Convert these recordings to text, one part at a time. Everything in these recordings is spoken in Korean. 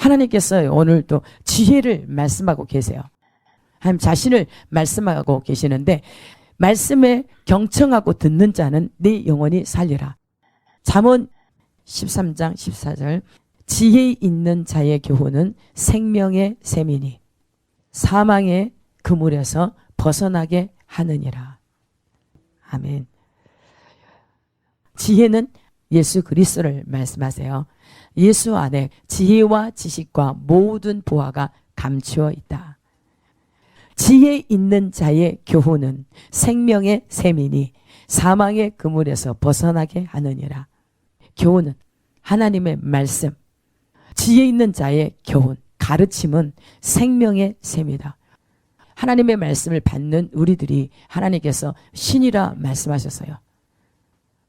하나님께서 오늘도 지혜를 말씀하고 계세요. 하나님 자신을 말씀하고 계시는데 말씀에 경청하고 듣는 자는 네 영혼이 살리라. 잠언 13장 14절 지혜 있는 자의 교훈은 생명의 샘이니 사망의 그물에서 벗어나게 하느니라. 아멘. 지혜는 예수 그리스도를 말씀하세요. 예수 안에 지혜와 지식과 모든 보화가 감추어 있다. 지혜 있는 자의 교훈은 생명의 샘이니 사망의 그물에서 벗어나게 하느니라. 교훈은 하나님의 말씀, 지혜 있는 자의 교훈, 가르침은 생명의 샘이다. 하나님의 말씀을 받는 우리들이 하나님께서 신이라 말씀하셨어요.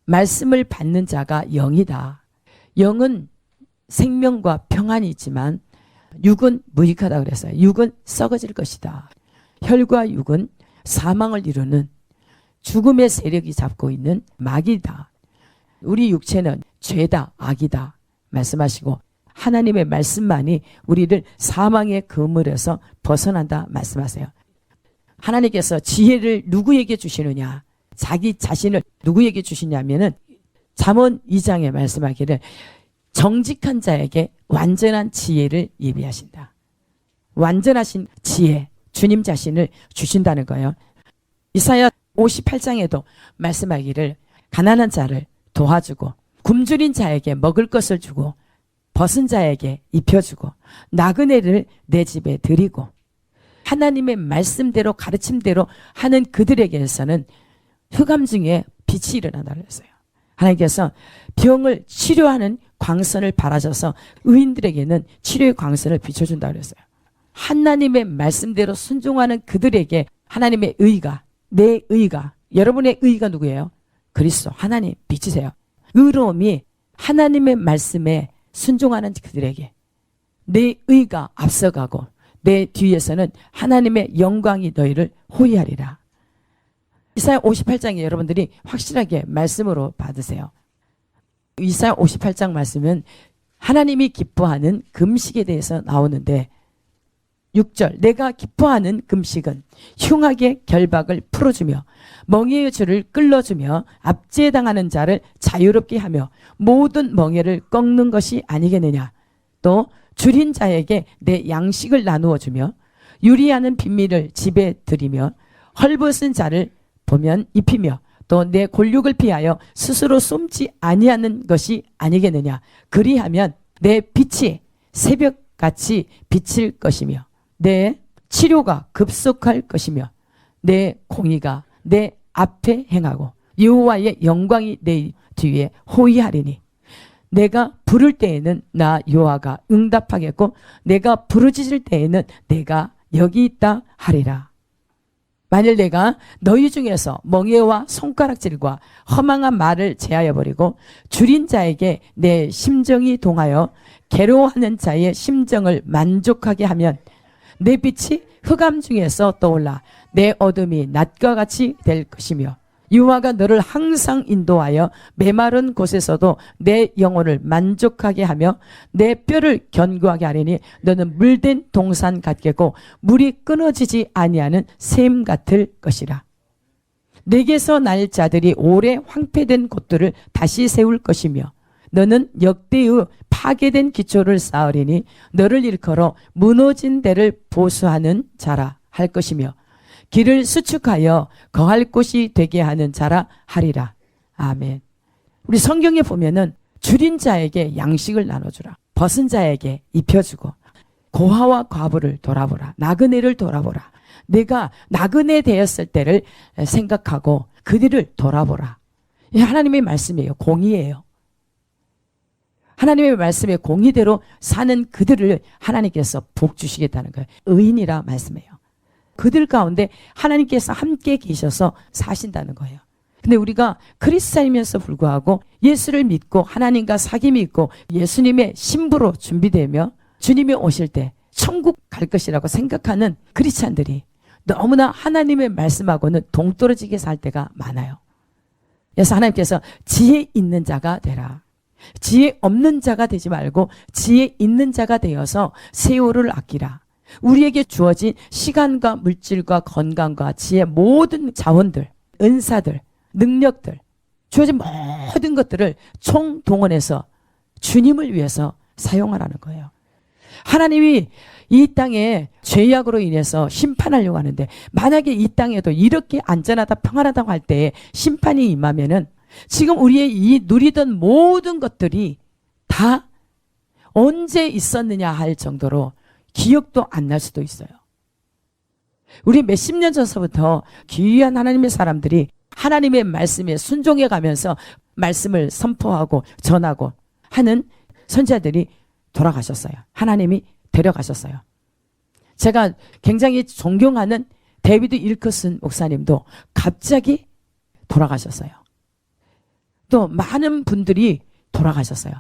말씀을 받는 자가 영이다. 영은 생명과 평안이 있지만 육은 무익하다 그랬어요. 육은 썩어질 것이다. 혈과 육은 사망을 이루는 죽음의 세력이 잡고 있는 마귀다. 우리 육체는 죄다, 악이다 말씀하시고 하나님의 말씀만이 우리를 사망의 그물에서 벗어난다 말씀하세요. 하나님께서 지혜를 누구에게 주시느냐? 자기 자신을 누구에게 주시냐면은 잠언 2장에 말씀하기를 정직한 자에게 완전한 지혜를 예비하신다. 완전하신 지혜, 주님 자신을 주신다는 거예요. 이사야 58장에도 말씀하기를 가난한 자를 도와주고 굶주린 자에게 먹을 것을 주고 벗은 자에게 입혀주고 나그네를 내 집에 드리고 하나님의 말씀대로 가르침대로 하는 그들에게서는 흑암 중에 빛이 일어난다고 했어요. 하나님께서 병을 치료하는 광선을 바라셔서 의인들에게는 치료의 광선을 비춰준다고 했어요. 하나님의 말씀대로 순종하는 그들에게 하나님의 의가, 내 의가, 여러분의 의가 누구예요? 그리스도, 하나님 빛이세요. 의로움이 하나님의 말씀에 순종하는 그들에게 내 의가 앞서가고 내 뒤에서는 하나님의 영광이 너희를 호위하리라. 이사야 58장에 여러분들이 확실하게 말씀으로 받으세요. 이사야 58장 말씀은 하나님이 기뻐하는 금식에 대해서 나오는데 6절 내가 기뻐하는 금식은 흉악의 결박을 풀어주며 멍에의 줄을 끌어주며 압제당하는 자를 자유롭게 하며 모든 멍에를 꺾는 것이 아니겠느냐. 또 줄인 자에게 내 양식을 나누어 주며 유리하는 빈민을 집에 들이며 헐벗은 자를 보면 입히며 또 내 골육을 피하여 스스로 숨지 아니하는 것이 아니겠느냐. 그리하면 내 빛이 새벽같이 비칠 것이며 내 치료가 급속할 것이며 내 공의가 내 앞에 행하고 여호와의 영광이 내 뒤에 호위하리니 내가 부를 때에는 나 여호와가 응답하겠고 내가 부르짖을 때에는 내가 여기 있다 하리라. 만일 내가 너희 중에서 멍에와 손가락질과 허망한 말을 제하여 버리고 줄인 자에게 내 심정이 동하여 괴로워하는 자의 심정을 만족하게 하면 내 빛이 흑암 중에서 떠올라 내 어둠이 낮과 같이 될 것이며 여호와가 너를 항상 인도하여 메마른 곳에서도 내 영혼을 만족하게 하며 내 뼈를 견고하게 하리니 너는 물된 동산 같겠고 물이 끊어지지 아니하는 샘 같을 것이라. 내게서 날 자들이 오래 황폐된 곳들을 다시 세울 것이며 너는 역대의 파괴된 기초를 쌓으리니 너를 일컬어 무너진 데를 보수하는 자라 할 것이며 길을 수축하여 거할 곳이 되게 하는 자라 하리라. 아멘. 우리 성경에 보면은 줄인 자에게 양식을 나눠주라. 벗은 자에게 입혀주고 고아와 과부를 돌아보라. 나그네를 돌아보라. 내가 나그네 되었을 때를 생각하고 그들을 돌아보라. 하나님의 말씀이에요. 공의예요. 하나님의 말씀의 공의대로 사는 그들을 하나님께서 복 주시겠다는 거예요. 의인이라 말씀해요. 그들 가운데 하나님께서 함께 계셔서 사신다는 거예요. 근데 우리가 그리스도인이면서 불구하고 예수를 믿고 하나님과 사귐이 있고 예수님의 신부로 준비되며 주님이 오실 때 천국 갈 것이라고 생각하는 크리스찬들이 너무나 하나님의 말씀하고는 동떨어지게 살 때가 많아요. 그래서 하나님께서 지혜 있는 자가 되라. 지혜 없는 자가 되지 말고 지혜 있는 자가 되어서 세월을 아끼라. 우리에게 주어진 시간과 물질과 건강과 지혜 모든 자원들, 은사들, 능력들, 주어진 모든 것들을 총동원해서 주님을 위해서 사용하라는 거예요. 하나님이 이 땅에 죄악으로 인해서 심판하려고 하는데, 만약에 이 땅에도 이렇게 안전하다 평안하다고 할 때에 심판이 임하면은 지금 우리의 이 누리던 모든 것들이 다 언제 있었느냐 할 정도로 기억도 안 날 수도 있어요. 우리 몇십 년 전서부터 귀한 하나님의 사람들이 하나님의 말씀에 순종해 가면서 말씀을 선포하고 전하고 하는 선지자들이 돌아가셨어요. 하나님이 데려가셨어요. 제가 굉장히 존경하는 데이비드 윌커슨 목사님도 갑자기 돌아가셨어요. 또 많은 분들이 돌아가셨어요.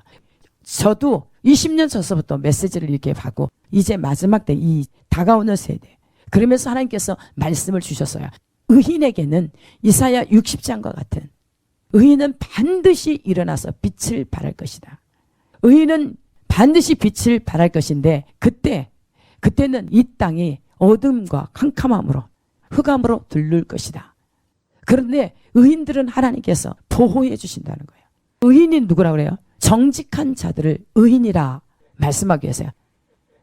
저도 20년 전서부터 메시지를 이렇게 받고 이제 마지막 때 이 다가오는 세대, 그러면서 하나님께서 말씀을 주셨어요. 의인에게는 이사야 60장과 같은, 의인은 반드시 일어나서 빛을 발할 것이다. 의인은 반드시 빛을 발할 것인데 그때는 이 땅이 어둠과 캄캄함으로 흑암으로 들릴 것이다. 그런데 의인들은 하나님께서 보호해 주신다는 거예요. 의인이 누구라고 그래요? 정직한 자들을 의인이라 말씀하기 위해서요.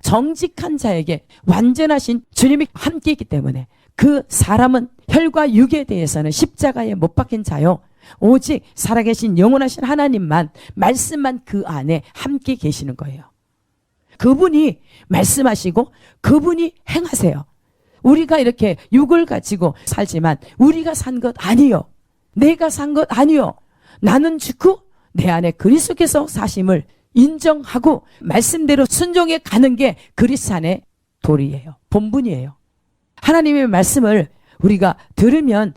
정직한 자에게 완전하신 주님이 함께 있기 때문에 그 사람은 혈과 육에 대해서는 십자가에 못 박힌 자요, 오직 살아계신 영원하신 하나님만, 말씀만 그 안에 함께 계시는 거예요. 그분이 말씀하시고 그분이 행하세요. 우리가 이렇게 육을 가지고 살지만 우리가 산 것 아니요, 내가 산 것 아니요, 나는 죽고 내 안에 그리스도께서 사심을 인정하고 말씀대로 순종해 가는 게 그리스도 안의 도리예요. 본분이에요. 하나님의 말씀을 우리가 들으면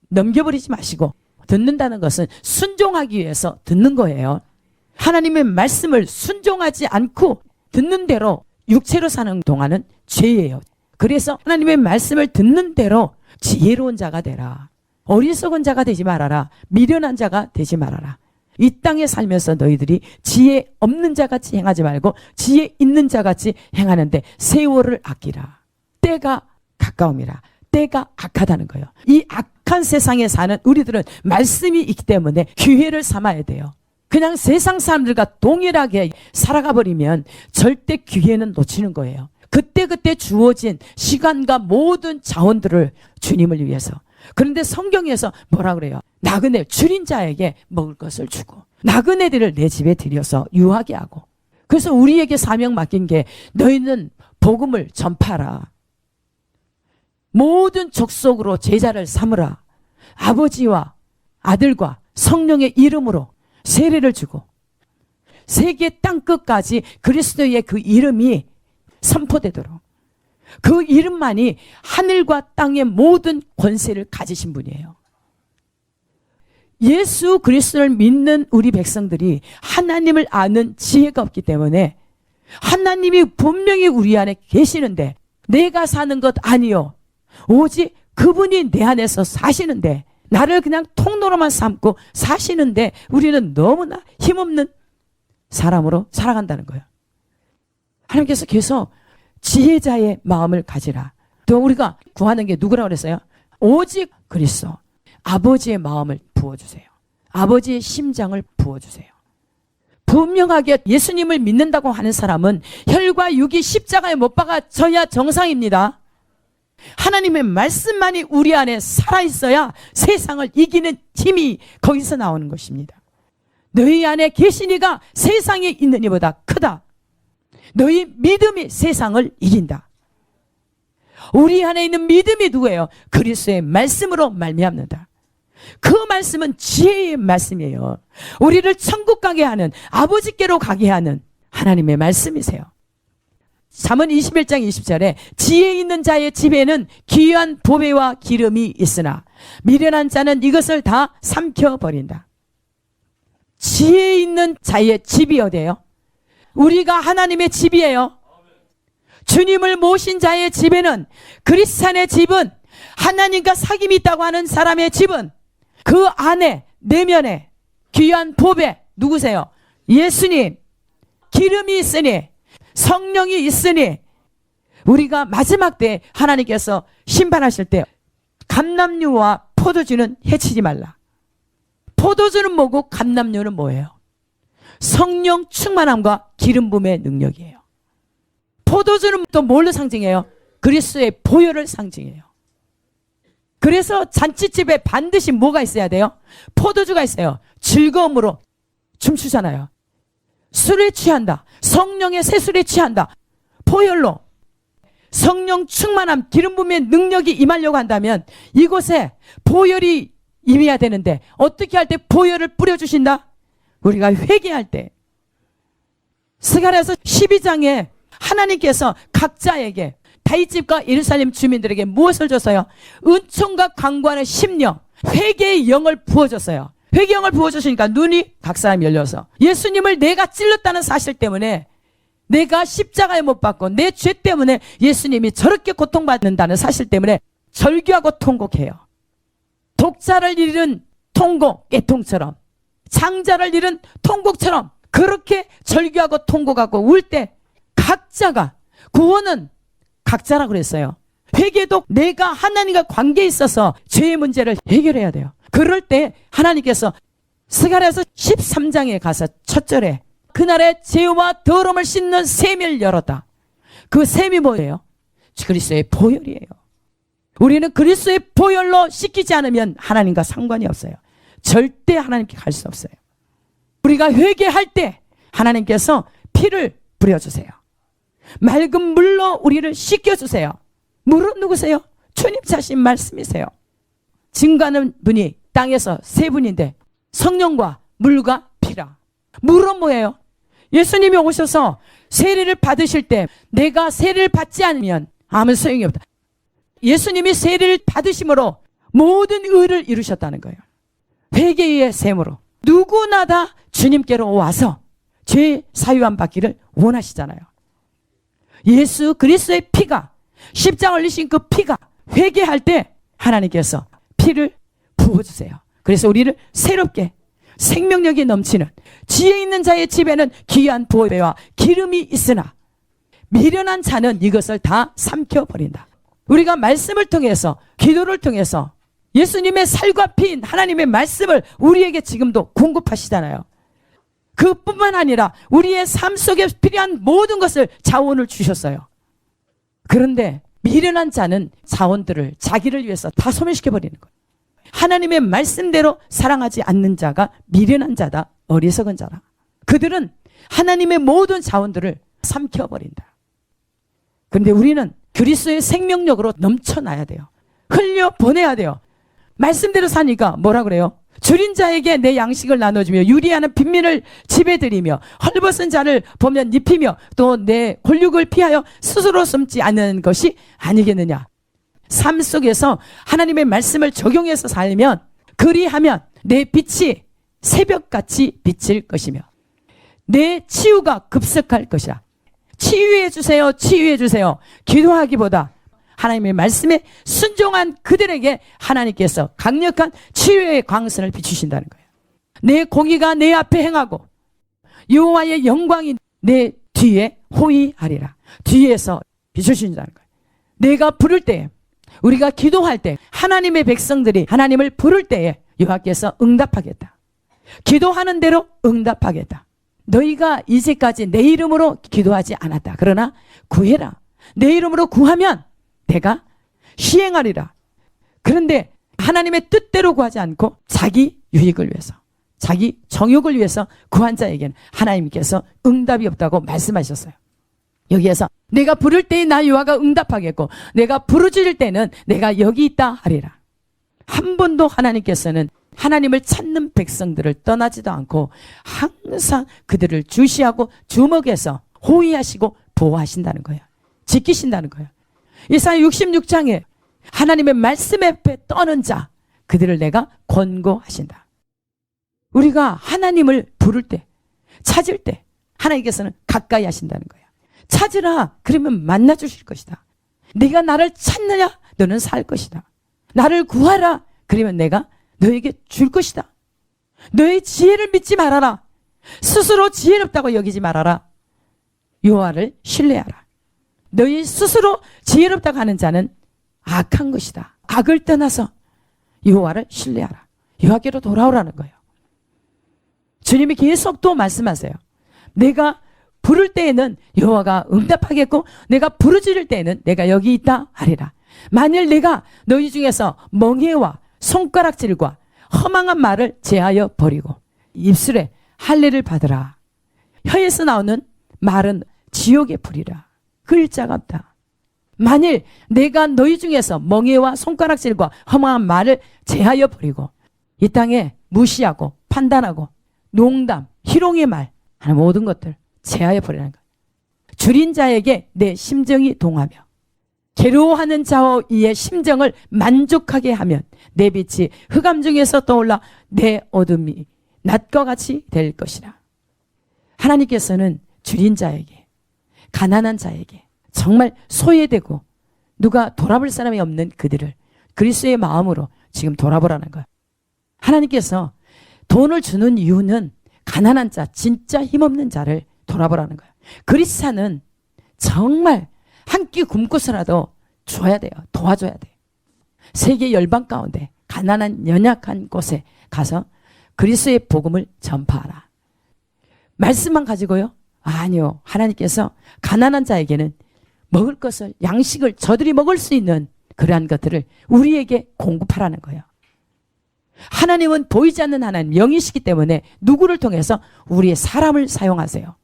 넘겨버리지 마시고, 듣는다는 것은 순종하기 위해서 듣는 거예요. 하나님의 말씀을 순종하지 않고 듣는 대로 육체로 사는 동안은 죄예요. 그래서 하나님의 말씀을 듣는 대로 지혜로운 자가 되라. 어리석은 자가 되지 말아라. 미련한 자가 되지 말아라. 이 땅에 살면서 너희들이 지혜 없는 자같이 행하지 말고 지혜 있는 자같이 행하는데 세월을 아끼라. 때가 가까움이라. 때가 악하다는 거예요. 이 악한 세상에 사는 우리들은 말씀이 있기 때문에 기회를 삼아야 돼요. 그냥 세상 사람들과 동일하게 살아가 버리면 절대 기회는 놓치는 거예요. 그때그때 주어진 시간과 모든 자원들을 주님을 위해서. 그런데 성경에서 뭐라 그래요? 나그네, 줄인 자에게 먹을 것을 주고 나그네들을 내 집에 들여서 유하게 하고. 그래서 우리에게 사명 맡긴 게, 너희는 복음을 전파하라. 모든 족속으로 제자를 삼으라. 아버지와 아들과 성령의 이름으로 세례를 주고 세계 땅끝까지 그리스도의 그 이름이 선포되도록, 그 이름만이 하늘과 땅의 모든 권세를 가지신 분이에요. 예수 그리스도를 믿는 우리 백성들이 하나님을 아는 지혜가 없기 때문에 하나님이 분명히 우리 안에 계시는데 내가 사는 것 아니요, 오직 그분이 내 안에서 사시는데, 나를 그냥 통로로만 삼고 사시는데 우리는 너무나 힘없는 사람으로 살아간다는 거예요. 하나님께서 계속 지혜자의 마음을 가지라. 또 우리가 구하는 게 누구라고 그랬어요? 오직 그리스도, 아버지의 마음을 부어주세요. 아버지의 심장을 부어주세요. 분명하게 예수님을 믿는다고 하는 사람은 혈과 육이 십자가에 못 박아져야 정상입니다. 하나님의 말씀만이 우리 안에 살아있어야 세상을 이기는 힘이 거기서 나오는 것입니다. 너희 안에 계신 이가 세상에 있는 이보다 크다. 너희 믿음이 세상을 이긴다. 우리 안에 있는 믿음이 누구예요? 그리스도의 말씀으로 말미암는다. 그 말씀은 지혜의 말씀이에요. 우리를 천국 가게 하는, 아버지께로 가게 하는 하나님의 말씀이세요. 잠언 21장 20절에 지혜 있는 자의 집에는 귀한 보배와 기름이 있으나 미련한 자는 이것을 다 삼켜버린다. 지혜 있는 자의 집이 어디예요? 우리가 하나님의 집이에요. 주님을 모신 자의 집에는, 그리스도의 집은, 하나님과 사귐이 있다고 하는 사람의 집은 그 안에 내면에 귀한 보배, 누구세요? 예수님, 기름이 있으니, 성령이 있으니, 우리가 마지막 때 하나님께서 심판하실 때 감람류와 포도주는 해치지 말라. 포도주는 뭐고 감람류는 뭐예요? 성령 충만함과 기름 부음의 능력이에요. 포도주는 또 뭘로 상징해요? 그리스도의 보혈을 상징해요. 그래서 잔치집에 반드시 뭐가 있어야 돼요? 포도주가 있어요. 즐거움으로 춤추잖아요. 술에 취한다. 성령의 새술에 취한다. 보혈로 성령 충만함, 기름 부음의 능력이 임하려고 한다면 이곳에 보혈이 임해야 되는데 어떻게 할 때 보혈을 뿌려주신다? 우리가 회개할 때. 스가랴서 12장에 하나님께서 각자에게 다윗집과 예루살렘 주민들에게 무엇을 줬어요? 은총과 강구하는 심령, 회개의 영을 부어줬어요. 회개의 영을 부어주시니까 눈이 각 사람 열려서 예수님을 내가 찔렀다는 사실 때문에, 내가 십자가에 못 박고 내 죄 때문에 예수님이 저렇게 고통받는다는 사실 때문에 절규하고 통곡해요. 독자를 잃은 통곡, 깨통처럼, 장자를 잃은 통곡처럼 그렇게 절규하고 통곡하고 울 때 각자가, 구원은 각자라고 그랬어요. 회개도 내가 하나님과 관계에 있어서 죄의 문제를 해결해야 돼요. 그럴 때 하나님께서 스가랴서 13장에 가서 첫 절에 그날의 죄와 더러움을 씻는 셈을 열었다. 그 셈이 뭐예요? 그리스도의 보혈이에요. 우리는 그리스도의 보혈로 씻기지 않으면 하나님과 상관이 없어요. 절대 하나님께 갈 수 없어요. 우리가 회개할 때 하나님께서 피를 뿌려주세요. 맑은 물로 우리를 씻겨주세요. 물은 누구세요? 주님 자신 말씀이세요. 증거하는 분이 땅에서 세 분인데 성령과 물과 피라. 물은 뭐예요? 예수님이 오셔서 세례를 받으실 때 내가 세례를 받지 않으면 아무 소용이 없다. 예수님이 세례를 받으심으로 모든 의를 이루셨다는 거예요. 회개의 셈으로 누구나 다 주님께로 와서 죄 사유함 받기를 원하시잖아요. 예수 그리스도의 피가, 십자가 흘리신 그 피가, 회개할 때 하나님께서 피를 부어주세요. 그래서 우리를 새롭게 생명력이 넘치는, 지혜 있는 자의 집에는 귀한 보배와 기름이 있으나 미련한 자는 이것을 다 삼켜버린다. 우리가 말씀을 통해서, 기도를 통해서 예수님의 살과 피인 하나님의 말씀을 우리에게 지금도 공급하시잖아요. 그뿐만 아니라 우리의 삶 속에 필요한 모든 것을, 자원을 주셨어요. 그런데 미련한 자는 자원들을 자기를 위해서 다 소멸시켜버리는 거예요. 하나님의 말씀대로 사랑하지 않는 자가 미련한 자다, 어리석은 자다. 그들은 하나님의 모든 자원들을 삼켜버린다. 그런데 우리는 그리스도의 생명력으로 넘쳐나야 돼요. 흘려보내야 돼요. 말씀대로 사니까 뭐라 그래요? 줄인 자에게 내 양식을 나눠주며 유리하는 빈민을 집에 들이며 헐벗은 자를 보면 입히며 또 내 곤욕을 피하여 스스로 숨지 않는 것이 아니겠느냐. 삶 속에서 하나님의 말씀을 적용해서 살면, 그리하면 내 빛이 새벽같이 비칠 것이며 내 치유가 급속할 것이라. 치유해 주세요, 치유해 주세요. 기도하기보다 하나님의 말씀에 순종한 그들에게 하나님께서 강력한 치유의 광선을 비추신다는 거예요. 내 공의가 내 앞에 행하고 여호와의 영광이 내 뒤에 호위하리라. 뒤에서 비추신다는 거예요. 내가 부를 때, 우리가 기도할 때, 하나님의 백성들이 하나님을 부를 때에 여호와께서 응답하겠다. 기도하는 대로 응답하겠다. 너희가 이제까지 내 이름으로 기도하지 않았다. 그러나 구해라. 내 이름으로 구하면 내가 시행하리라. 그런데 하나님의 뜻대로 구하지 않고 자기 유익을 위해서, 자기 정욕을 위해서 구한 자에게는 하나님께서 응답이 없다고 말씀하셨어요. 여기에서 내가 부를 때에 나 여호와가 응답하겠고 내가 부르짖을 때는 내가 여기 있다 하리라. 한 번도 하나님께서는 하나님을 찾는 백성들을 떠나지도 않고 항상 그들을 주시하고 주목해서 호위하시고 보호하신다는 거예요. 지키신다는 거예요. 이사야 66장에 하나님의 말씀 앞에 떠는 자, 그들을 내가 권고하신다. 우리가 하나님을 부를 때, 찾을 때 하나님께서는 가까이 하신다는 거예요. 찾으라, 그러면 만나 주실 것이다. 네가 나를 찾느냐, 너는 살 것이다. 나를 구하라, 그러면 내가 너에게 줄 것이다. 너의 지혜를 믿지 말아라. 스스로 지혜롭다고 여기지 말아라. 여호와를 신뢰하라. 너희 스스로 지혜롭다고 하는 자는 악한 것이다. 악을 떠나서 여호와를 신뢰하라. 여호와께로 돌아오라는 거예요. 주님이 계속 또 말씀하세요. 내가 부를 때에는 여호와가 응답하겠고 내가 부르짖을 때에는 내가 여기 있다 하리라. 만일 내가 너희 중에서 멍에와 손가락질과 허망한 말을 제하여 버리고 입술에 할례를 받으라. 혀에서 나오는 말은 지옥의 불이라. 글자가 없다. 만일 내가 너희 중에서 멍에와 손가락질과 허망한 말을 제하여 버리고 이 땅에 무시하고 판단하고 농담, 희롱의 말 하는 모든 것들 제하여 버리는 것. 줄인 자에게 내 심정이 동하며 괴로워하는 자와 이의 심정을 만족하게 하면 내 빛이 흑암 중에서 떠올라 내 어둠이 낮과 같이 될 것이라. 하나님께서는 줄인 자에게, 가난한 자에게, 정말 소외되고 누가 돌아볼 사람이 없는 그들을 그리스도의 마음으로 지금 돌아보라는 거예요. 하나님께서 돈을 주는 이유는 가난한 자, 진짜 힘없는 자를 돌아보라는 거예요. 그리스도는 정말 한 끼 굶고서라도 줘야 돼요. 도와줘야 돼요. 세계 열방 가운데 가난한 연약한 곳에 가서 그리스도의 복음을 전파하라. 말씀만 가지고요? 아니요. 하나님께서 가난한 자에게는 먹을 것을, 양식을 저들이 먹을 수 있는 그러한 것들을 우리에게 공급하라는 거예요. 하나님은 보이지 않는 하나님, 영이시기 때문에 누구를 통해서 우리의 사람을 사용하세요.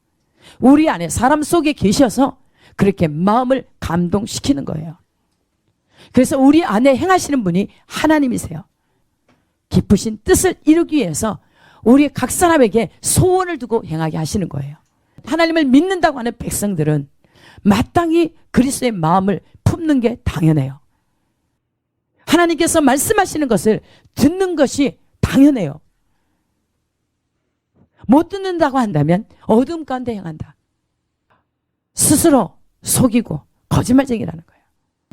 우리 안에 사람 속에 계셔서 그렇게 마음을 감동시키는 거예요. 그래서 우리 안에 행하시는 분이 하나님이세요. 깊으신 뜻을 이루기 위해서 우리 각 사람에게 소원을 두고 행하게 하시는 거예요. 하나님을 믿는다고 하는 백성들은 마땅히 그리스도의 마음을 품는 게 당연해요. 하나님께서 말씀하시는 것을 듣는 것이 당연해요. 못 듣는다고 한다면 어둠 가운데 행한다. 스스로 속이고 거짓말쟁이라는 거예요.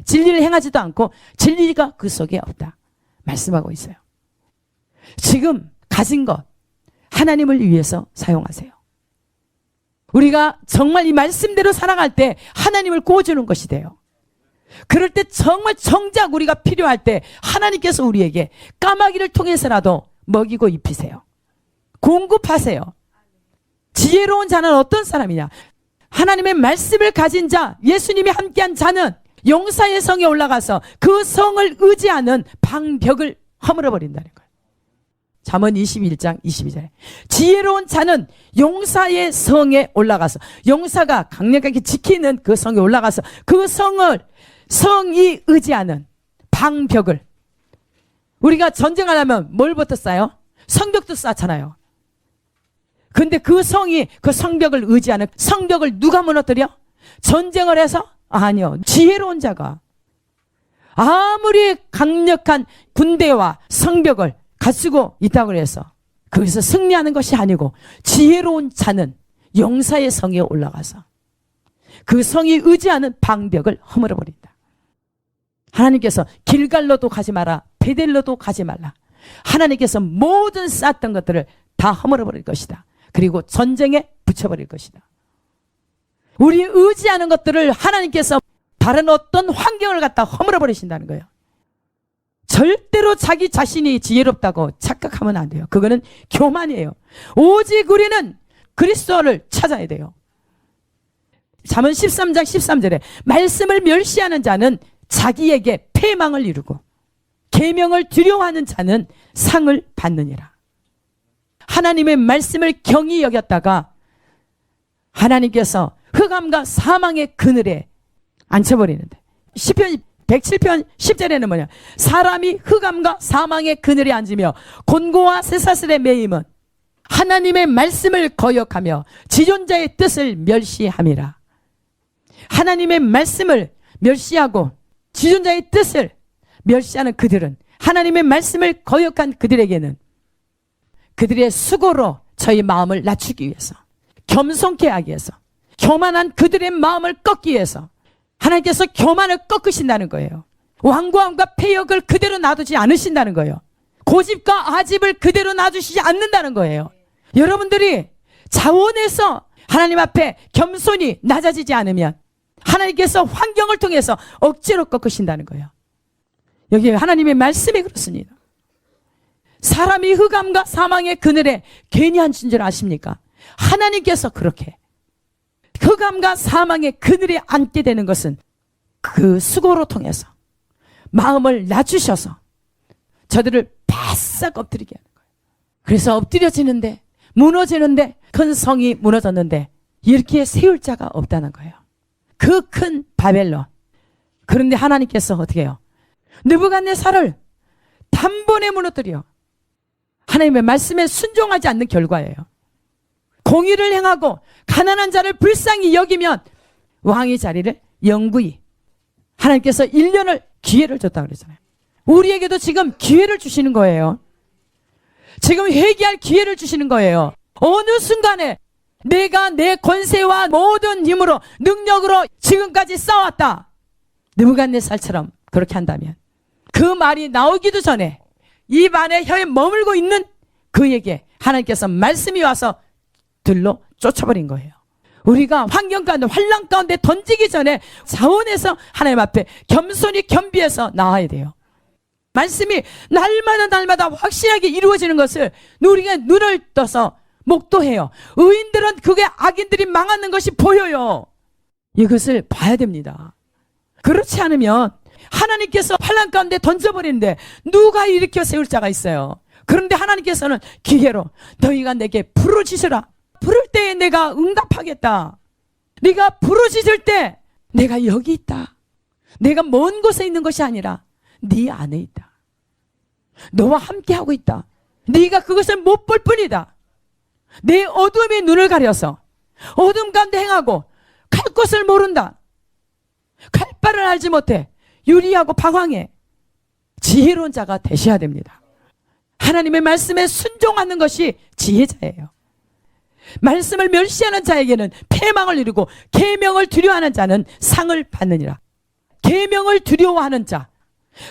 진리를 행하지도 않고 진리가 그 속에 없다. 말씀하고 있어요. 지금 가진 것 하나님을 위해서 사용하세요. 우리가 정말 이 말씀대로 살아갈 때 하나님을 구워주는 것이 돼요. 그럴 때 정말 정작 우리가 필요할 때 하나님께서 우리에게 까마귀를 통해서라도 먹이고 입히세요. 공급하세요. 지혜로운 자는 어떤 사람이냐? 하나님의 말씀을 가진 자, 예수님이 함께한 자는 용사의 성에 올라가서 그 성을 의지하는 방벽을 허물어 버린다는 거예요. 잠언 21장 22절에 지혜로운 자는 용사의 성에 올라가서, 용사가 강력하게 지키는 그 성에 올라가서 그 성이 의지하는 방벽을, 우리가 전쟁하려면 뭘부터 쌓아요? 성벽도 쌓잖아요. 근데 그 성이 그 성벽을 의지하는, 성벽을 누가 무너뜨려? 전쟁을 해서? 아니요. 지혜로운 자가. 아무리 강력한 군대와 성벽을 갖추고 있다고 해서 거기서 승리하는 것이 아니고, 지혜로운 자는 용사의 성에 올라가서 그 성이 의지하는 방벽을 허물어 버린다. 하나님께서 길갈로도 가지 마라, 베델로도 가지 말라. 하나님께서 모든 쌓았던 것들을 다 허물어 버릴 것이다. 그리고 전쟁에 붙여버릴 것이다. 우리 의지하는 것들을 하나님께서 다른 어떤 환경을 갖다 허물어 버리신다는 거예요. 절대로 자기 자신이 지혜롭다고 착각하면 안 돼요. 그거는 교만이에요. 오직 우리는 그리스도를 찾아야 돼요. 잠언 13장 13절에 말씀을 멸시하는 자는 자기에게 패망을 이루고 계명을 두려워하는 자는 상을 받느니라. 하나님의 말씀을 경히 여겼다가 하나님께서 흑암과 사망의 그늘에 앉혀버리는데, 시편 107편 10절에는 뭐냐? 사람이 흑암과 사망의 그늘에 앉으며 곤고와 쇠사슬에 매임은 하나님의 말씀을 거역하며 지존자의 뜻을 멸시함이라. 하나님의 말씀을 멸시하고 지존자의 뜻을 멸시하는 그들은, 하나님의 말씀을 거역한 그들에게는 그들의 수고로 저희 마음을 낮추기 위해서, 겸손케 하기 위해서, 교만한 그들의 마음을 꺾기 위해서 하나님께서 교만을 꺾으신다는 거예요. 완고함과 패역을 그대로 놔두지 않으신다는 거예요. 고집과 아집을 그대로 놔두시지 않는다는 거예요. 여러분들이 자원해서 하나님 앞에 겸손히 낮아지지 않으면 하나님께서 환경을 통해서 억지로 꺾으신다는 거예요. 여기 하나님의 말씀이 그렇습니다. 사람이 흑암과 사망의 그늘에 괜히 앉은 줄 아십니까? 하나님께서 그렇게 흑암과 사망의 그늘에 앉게 되는 것은 그 수고로 통해서 마음을 낮추셔서 저들을 바싹 엎드리게 하는 거예요. 그래서 엎드려지는데, 무너지는데, 큰 성이 무너졌는데 이렇게 세울 자가 없다는 거예요. 그 큰 바벨론. 그런데 하나님께서 어떻게 해요? 느부갓네살을 단번에 무너뜨려. 하나님의 말씀에 순종하지 않는 결과예요. 공의를 행하고 가난한 자를 불쌍히 여기면 왕의 자리를 영구히, 하나님께서 1년을 기회를 줬다고 그러잖아요. 우리에게도 지금 기회를 주시는 거예요. 지금 회개할 기회를 주시는 거예요. 어느 순간에 내가 내 권세와 모든 힘으로 능력으로 지금까지 싸웠다, 느부갓네살처럼 그렇게 한다면 그 말이 나오기도 전에 입 안에 혀에 머물고 있는 그에게 하나님께서 말씀이 와서 들로 쫓아버린 거예요. 우리가 환경 가운데, 환란 가운데 던지기 전에 자원해서 하나님 앞에 겸손히 겸비해서 나와야 돼요. 말씀이 날마다 확실하게 이루어지는 것을 우리가 눈을 떠서 목도해요. 의인들은 그게 악인들이 망하는 것이 보여요. 이것을 봐야 됩니다. 그렇지 않으면 하나님께서 환난 가운데 던져버리는데 누가 일으켜 세울 자가 있어요. 그런데 하나님께서는 기회로 너희가 내게 부르짖으라. 부를 때에 내가 응답하겠다. 네가 부르짖을 때 내가 여기 있다. 내가 먼 곳에 있는 것이 아니라 네 안에 있다. 너와 함께하고 있다. 네가 그것을 못 볼 뿐이다. 내 어둠의 눈을 가려서 어둠 가운데 행하고 갈 곳을 모른다. 갈 바를 알지 못해 유리하고 방황해. 지혜로운 자가 되셔야 됩니다. 하나님의 말씀에 순종하는 것이 지혜자예요. 말씀을 멸시하는 자에게는 패망을 이루고 계명을 두려워하는 자는 상을 받느니라. 계명을 두려워하는 자,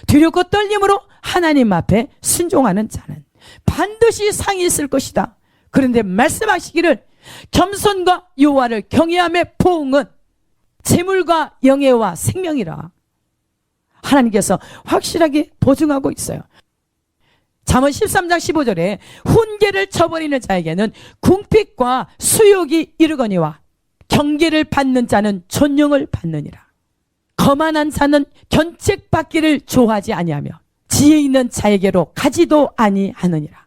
두렵고 떨림으로 하나님 앞에 순종하는 자는 반드시 상이 있을 것이다. 그런데 말씀하시기를 겸손과 여호와를 경외함의 보응은 재물과 영예와 생명이라. 하나님께서 확실하게 보증하고 있어요. 잠언 13장 15절에 훈계를 저버리는 자에게는 궁핍과 수욕이 이르거니와 경계를 받는 자는 존용을 받느니라. 거만한 자는 견책받기를 좋아하지 아니하며 지혜 있는 자에게로 가지도 아니하느니라.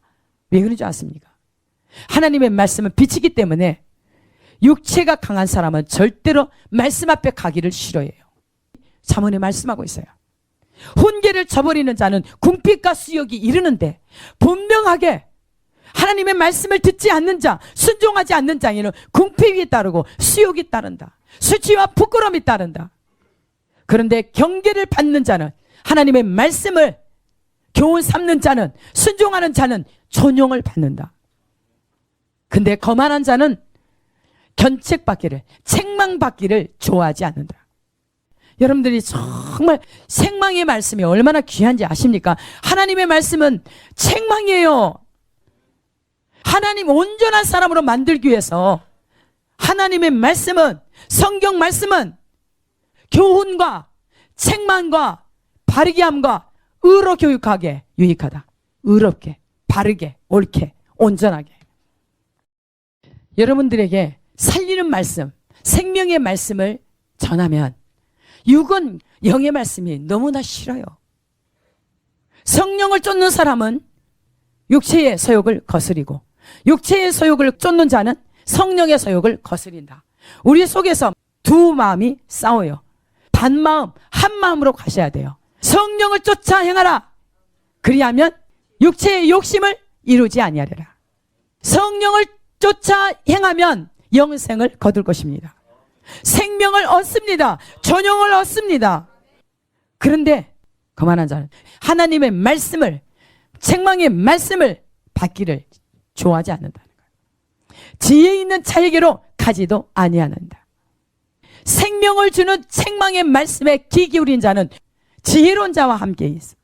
왜 그런 줄 아십니까? 하나님의 말씀은 빛이기 때문에 육체가 강한 사람은 절대로 말씀 앞에 가기를 싫어해요. 잠언에 말씀하고 있어요. 훈계를 저버리는 자는 궁핍과 수욕이 이르는데 분명하게 하나님의 말씀을 듣지 않는 자, 순종하지 않는 자에는 궁핍이 따르고 수욕이 따른다. 수치와 부끄러움이 따른다. 그런데 경계를 받는 자는, 하나님의 말씀을 교훈 삼는 자는, 순종하는 자는 존용을 받는다. 근데 거만한 자는 견책받기를, 책망받기를 좋아하지 않는다. 여러분들이 정말 책망의 말씀이 얼마나 귀한지 아십니까? 하나님의 말씀은 책망이에요. 하나님 온전한 사람으로 만들기 위해서 하나님의 말씀은, 성경 말씀은 교훈과 책망과 바르게 함과 의로 교육하게 유익하다. 의롭게, 바르게, 옳게, 온전하게. 여러분들에게 살리는 말씀, 생명의 말씀을 전하면 육은 영의 말씀이 너무나 싫어요. 성령을 쫓는 사람은 육체의 소욕을 거스리고 육체의 소욕을 쫓는 자는 성령의 소욕을 거스린다. 우리 속에서 두 마음이 싸워요. 단마음, 한마음으로 가셔야 돼요. 성령을 쫓아 행하라. 그리하면 육체의 욕심을 이루지 아니하리라. 성령을 쫓아 행하면 영생을 거둘 것입니다. 생명을 얻습니다. 전용을 얻습니다. 그런데 거만한 자는 하나님의 말씀을, 책망의 말씀을 받기를 좋아하지 않는다는 거예요. 지혜 있는 자에게로 가지도 아니하는다. 생명을 주는 책망의 말씀에 귀 기울인 자는 지혜로운 자와 함께 있어.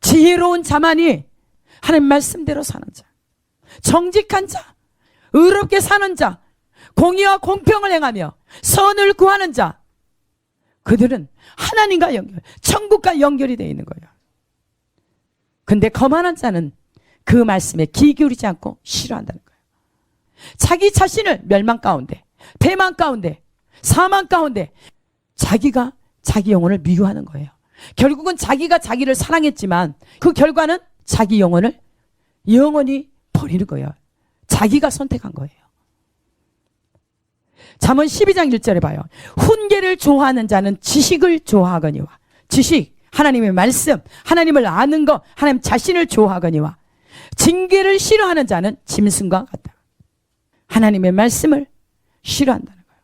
지혜로운 자만이 하나님 말씀대로 사는 자, 정직한 자, 의롭게 사는 자, 공의와 공평을 행하며 선을 구하는 자, 그들은 하나님과 연결, 천국과 연결이 되어 있는 거예요. 근데 거만한 자는 그 말씀에 귀 기울이지 않고 싫어한다는 거예요. 자기 자신을 멸망 가운데, 패망 가운데, 사망 가운데 자기가 자기 영혼을 미워하는 거예요. 결국은 자기가 자기를 사랑했지만 그 결과는 자기 영혼을 영원히 버리는 거예요. 자기가 선택한 거예요. 잠언 12장 1절에 봐요. 훈계를 좋아하는 자는 지식을 좋아하거니와, 지식, 하나님의 말씀, 하나님을 아는 것, 하나님 자신을 좋아하거니와, 징계를 싫어하는 자는 짐승과 같다. 하나님의 말씀을 싫어한다는 거예요.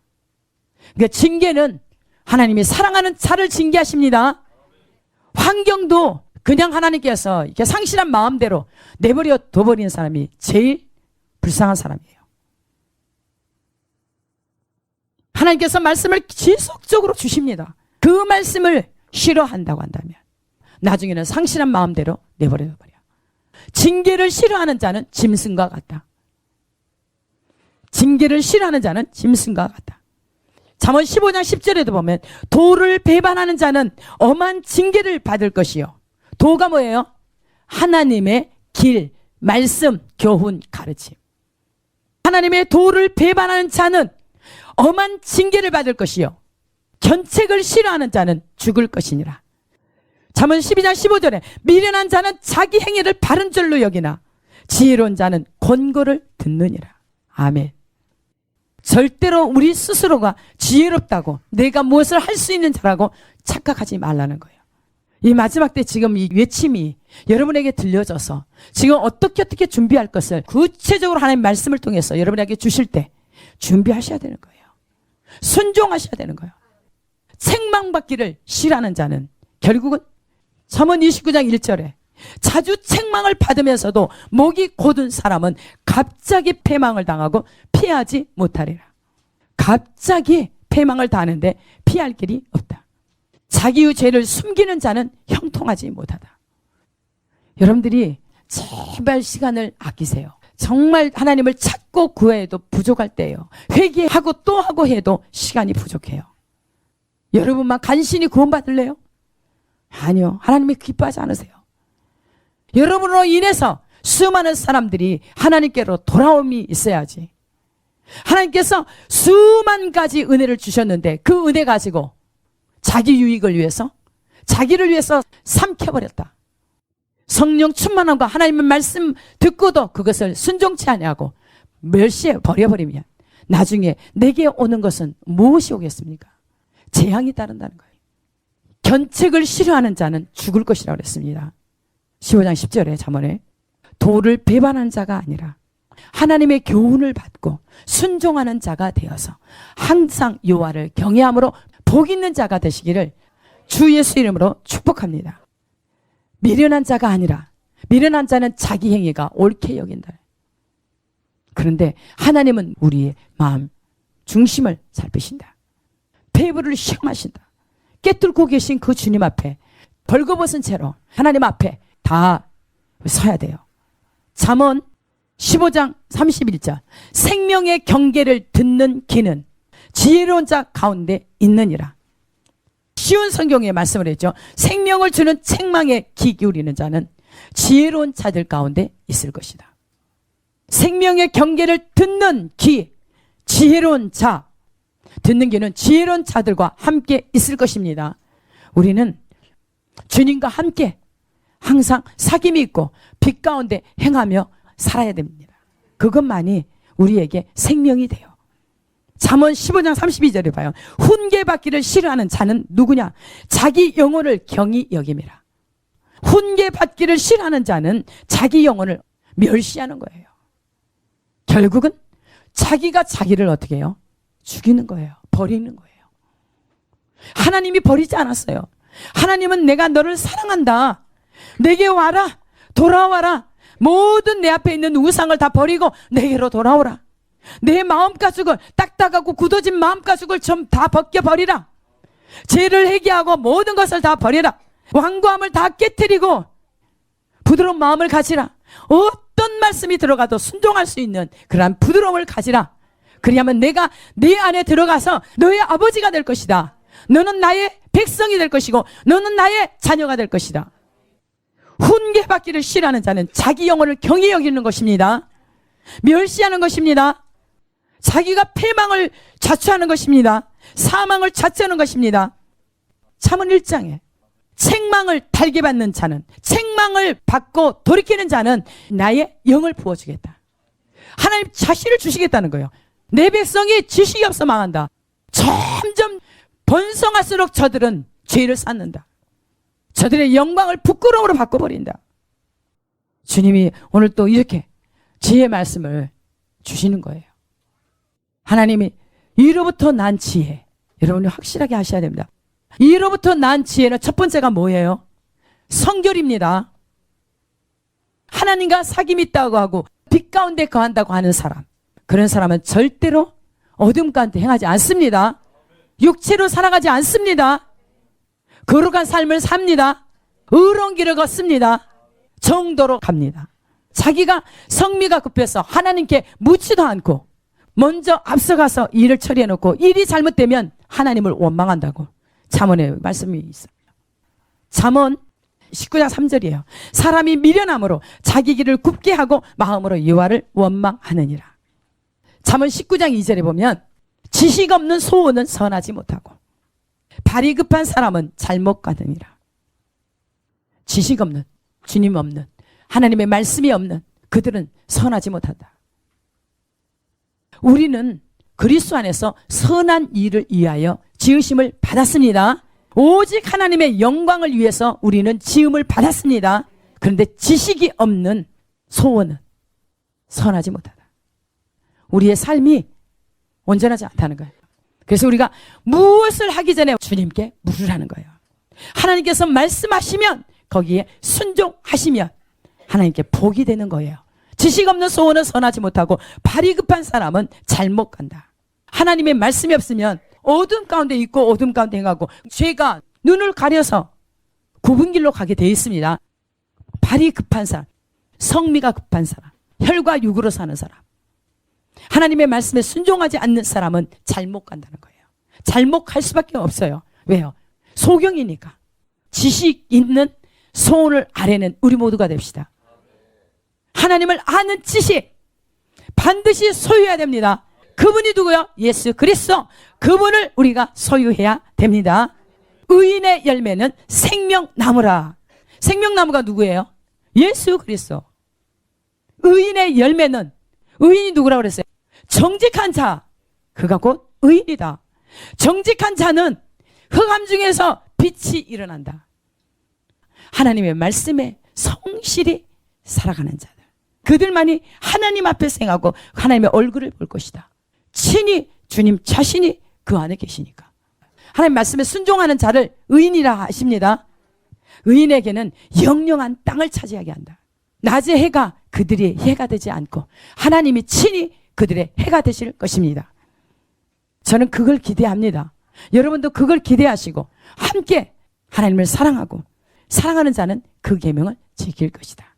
그러니까 징계는 하나님이 사랑하는 자를 징계하십니다. 환경도 그냥 하나님께서 이렇게 상실한 마음대로 내버려 둬버리는 사람이 제일 불쌍한 사람이에요. 하나님께서 말씀을 지속적으로 주십니다. 그 말씀을 싫어한다고 한다면 나중에는 상실한 마음대로 내버려 둬버려. 징계를 싫어하는 자는 짐승과 같다. 징계를 싫어하는 자는 짐승과 같다. 잠언 15장 10절에도 보면 도를 배반하는 자는 엄한 징계를 받을 것이요. 도가 뭐예요? 하나님의 길, 말씀, 교훈, 가르침. 하나님의 도를 배반하는 자는 엄한 징계를 받을 것이요. 견책을 싫어하는 자는 죽을 것이니라. 잠언 12장 15절에 미련한 자는 자기 행위를 바른 줄로 여기나 지혜로운 자는 권고를 듣느니라. 아멘. 절대로 우리 스스로가 지혜롭다고 내가 무엇을 할 수 있는 자라고 착각하지 말라는 거예요. 이 마지막 때 지금 이 외침이 여러분에게 들려져서 지금 어떻게 준비할 것을 구체적으로 하나님의 말씀을 통해서 여러분에게 주실 때 준비하셔야 되는 거예요. 순종하셔야 되는 거예요. 책망받기를 싫어하는 자는 결국은 잠언 29장 1절에 자주 책망을 받으면서도 목이 곧은 사람은 갑자기 패망을 당하고 피하지 못하리라. 갑자기 패망을 당하는데 피할 길이 없다. 자기의 죄를 숨기는 자는 형통하지 못하다. 여러분들이 제발 시간을 아끼세요. 정말 하나님을 찾고 구해도 부족할 때예요. 회개하고 또 하고 해도 시간이 부족해요. 여러분만 간신히 구원받을래요? 아니요. 하나님이 기뻐하지 않으세요. 여러분으로 인해서 수많은 사람들이 하나님께로 돌아옴이 있어야지. 하나님께서 수만 가지 은혜를 주셨는데 그 은혜 가지고 자기 유익을 위해서, 자기를 위해서 삼켜버렸다. 성령 충만함과 하나님의 말씀 듣고도 그것을 순종치 아니하고 멸시해 버려버리면 나중에 내게 오는 것은 무엇이 오겠습니까? 재앙이 따른다는 거예요. 견책을 싫어하는 자는 죽을 것이라고 그랬습니다. 15장 10절에 잠언에 도를 배반하는 자가 아니라 하나님의 교훈을 받고 순종하는 자가 되어서 항상 여호와를 경외함으로 복 있는 자가 되시기를 주 예수 이름으로 축복합니다. 미련한 자가 아니라, 미련한 자는 자기 행위가 옳게 여긴다. 그런데 하나님은 우리의 마음 중심을 살피신다. 폐부를 시험하신다. 깨뚫고 계신 그 주님 앞에 벌거벗은 채로 하나님 앞에 다 서야 돼요. 잠언 15장 31절 생명의 경계를 듣는 귀는 지혜로운 자 가운데 있느니라. 쉬운 성경에 말씀을 했죠. 생명을 주는 책망에 귀 기울이는 자는 지혜로운 자들 가운데 있을 것이다. 생명의 경계를 듣는 귀, 지혜로운 자, 듣는 귀는 지혜로운 자들과 함께 있을 것입니다. 우리는 주님과 함께 항상 사귐이 있고 빛 가운데 행하며 살아야 됩니다. 그것만이 우리에게 생명이 돼요. 잠언 15장 32절에 봐요. 훈계받기를 싫어하는 자는 누구냐? 자기 영혼을 경히 여김이라. 훈계받기를 싫어하는 자는 자기 영혼을 멸시하는 거예요. 결국은 자기가 자기를 어떻게 해요? 죽이는 거예요. 버리는 거예요. 하나님이 버리지 않았어요. 하나님은 내가 너를 사랑한다. 내게 와라. 돌아와라. 모든 내 앞에 있는 우상을 다 버리고 내게로 돌아오라. 내 마음가죽을, 딱딱하고 굳어진 마음가죽을 좀 다 벗겨버리라. 죄를 회개하고 모든 것을 다 버리라. 완고함을 다 깨뜨리고 부드러운 마음을 가지라. 어떤 말씀이 들어가도 순종할 수 있는 그러한 부드러움을 가지라. 그리하면 내가 네 안에 들어가서 너의 아버지가 될 것이다. 너는 나의 백성이 될 것이고 너는 나의 자녀가 될 것이다. 훈계받기를 싫어하는 자는 자기 영혼을 경히 여기는 것입니다. 멸시하는 것입니다. 자기가 패망을 자초하는 것입니다. 사망을 자초하는 것입니다. 잠언 1장에 책망을 달게 받는 자는, 책망을 받고 돌이키는 자는 나의 영을 부어주겠다. 하나님 자신을 주시겠다는 거예요. 내 백성이 지식이 없어 망한다. 점점 번성할수록 저들은 죄를 쌓는다. 저들의 영광을 부끄러움으로 바꿔버린다. 주님이 오늘 또 이렇게 지혜의 말씀을 주시는 거예요. 하나님이 이로부터 난 지혜, 여러분이 확실하게 하셔야 됩니다. 이로부터 난 지혜는 첫 번째가 뭐예요? 성결입니다. 하나님과 사귐이 있다고 하고 빛 가운데 거한다고 하는 사람, 그런 사람은 절대로 어둠 가운데 행하지 않습니다. 육체로 살아가지 않습니다. 거룩한 삶을 삽니다. 의로운 길을 걷습니다. 정도로 갑니다. 자기가 성미가 급해서 하나님께 묻지도 않고 먼저 앞서가서 일을 처리해놓고 일이 잘못되면 하나님을 원망한다고 잠언에 말씀이 있어요. 잠언 19장 3절이에요. 사람이 미련함으로 자기 길을 굽게 하고 마음으로 여호와를 원망하느니라. 잠언 19장 2절에 보면 지식 없는 소원은 선하지 못하고 발이 급한 사람은 잘못 가느니라. 지식 없는, 주님 없는, 하나님의 말씀이 없는 그들은 선하지 못한다. 우리는 그리스도 안에서 선한 일을 위하여 지으심을 받았습니다. 오직 하나님의 영광을 위해서 우리는 지음을 받았습니다. 그런데 지식이 없는 소원은 선하지 못하다. 우리의 삶이 온전하지 않다는 거예요. 그래서 우리가 무엇을 하기 전에 주님께 물으라는 거예요. 하나님께서 말씀하시면 거기에 순종하시면 하나님께 복이 되는 거예요. 지식 없는 소원은 선하지 못하고 발이 급한 사람은 잘못 간다. 하나님의 말씀이 없으면 어둠 가운데 있고 어둠 가운데 행하고 죄가 눈을 가려서 굽은 길로 가게 되어 있습니다. 발이 급한 사람, 성미가 급한 사람, 혈과 육으로 사는 사람, 하나님의 말씀에 순종하지 않는 사람은 잘못 간다는 거예요. 잘못 갈 수밖에 없어요. 왜요? 소경이니까. 지식 있는 소원을 아뢰는 우리 모두가 됩시다. 하나님을 아는 지식 반드시 소유해야 됩니다. 그분이 누구요? 예수 그리스도. 그분을 우리가 소유해야 됩니다. 의인의 열매는 생명나무라. 생명나무가 누구예요? 예수 그리스도. 의인의 열매는, 의인이 누구라고 그랬어요? 정직한 자, 그가 곧 의인이다. 정직한 자는 흑암 중에서 빛이 일어난다. 하나님의 말씀에 성실히 살아가는 자들, 그들만이 하나님 앞에 행하고 하나님의 얼굴을 볼 것이다. 친히 주님 자신이 그 안에 계시니까. 하나님 말씀에 순종하는 자를 의인이라 하십니다. 의인에게는 영영한 땅을 차지하게 한다. 낮의 해가 그들의 해가 되지 않고 하나님이 친히 그들의 해가 되실 것입니다. 저는 그걸 기대합니다. 여러분도 그걸 기대하시고 함께 하나님을 사랑하고 사랑하는 자는 그 계명을 지킬 것이다.